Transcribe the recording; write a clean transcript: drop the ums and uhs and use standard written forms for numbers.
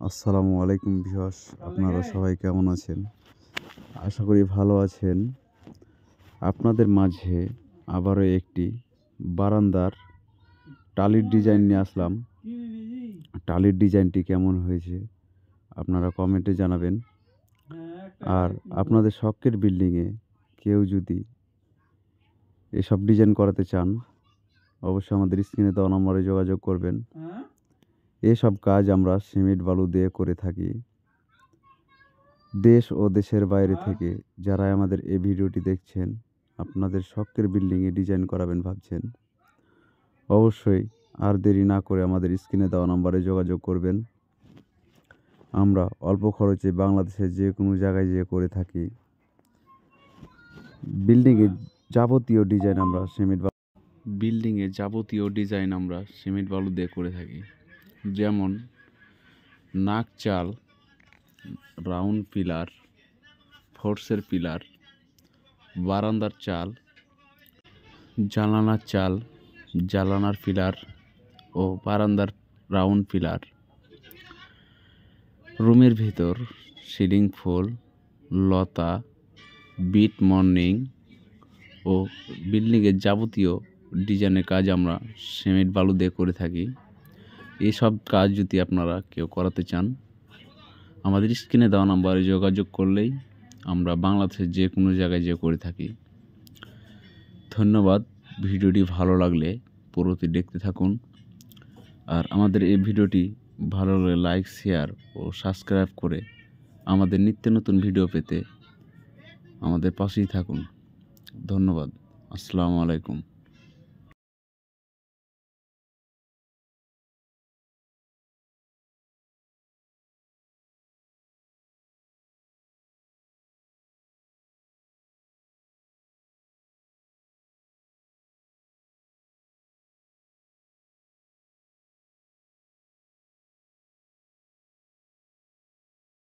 আসসালামু আলাইকুম ভিউয়ার্স, আপনারা সবাই কেমন আছেন? আশা করি ভালো আছেন। আপনাদের মাঝে আবারও একটি বারান্দার টালির ডিজাইন নিয়ে আসলাম। টালির ডিজাইনটি কেমন হয়েছে আপনারা কমেন্টে জানাবেন। আর আপনাদের শখের বিল্ডিংয়ে কেউ যদি এসব ডিজাইন করাতে চান, অবশ্যই আমাদের স্ক্রিনে দেওয়া নম্বরে যোগাযোগ করবেন। এসব কাজ আমরা সিমেন্ট বালু দিয়ে করে থাকি। দেশ ও দেশের বাইরে থেকে যারা আমাদের এই ভিডিওটি দেখছেন, আপনাদের শখের বিল্ডিংয়ে ডিজাইন করাবেন ভাবছেন, অবশ্যই আর দেরি না করে আমাদের স্ক্রিনে দেওয়া নম্বরে যোগাযোগ করবেন। আমরা অল্প খরচে বাংলাদেশের যে কোনো জায়গায় যেয়ে করে থাকি। বিল্ডিংয়ে যাবতীয় ডিজাইন আমরা সিমেন্ট বালু দিয়ে করে থাকি। যেমন নাক চাল, রাউন্ড পিলার, ফোর্সের পিলার, বারান্দার চাল, জানালার চাল, জানালার পিলার ও বারান্দার রাউন্ড পিলার, রুমের ভিতর সিলিং ফুল, লতা, বিট মর্নিং ও বিল্ডিংয়ের যাবতীয় ডিজাইনের কাজ আমরা সিমেন্ট বালু দিয়ে করে থাকি। এইসব কাজ যদি আপনারা কেউ করাতে চান, আমাদের স্ক্রিনে দেওয়া নাম্বারে যোগাযোগ করলেই আমরা বাংলাদেশের যে কোনো জায়গায় যেয়ে করে থাকি। ধন্যবাদ। ভিডিওটি ভালো লাগলে পুরোটি দেখতে থাকুন। আর আমাদের এই ভিডিওটি ভালো লাগলে লাইক, শেয়ার ও সাবস্ক্রাইব করে আমাদের নিত্য নতুন ভিডিও পেতে আমাদের পাশেই থাকুন। ধন্যবাদ। আসসালামু আলাইকুম।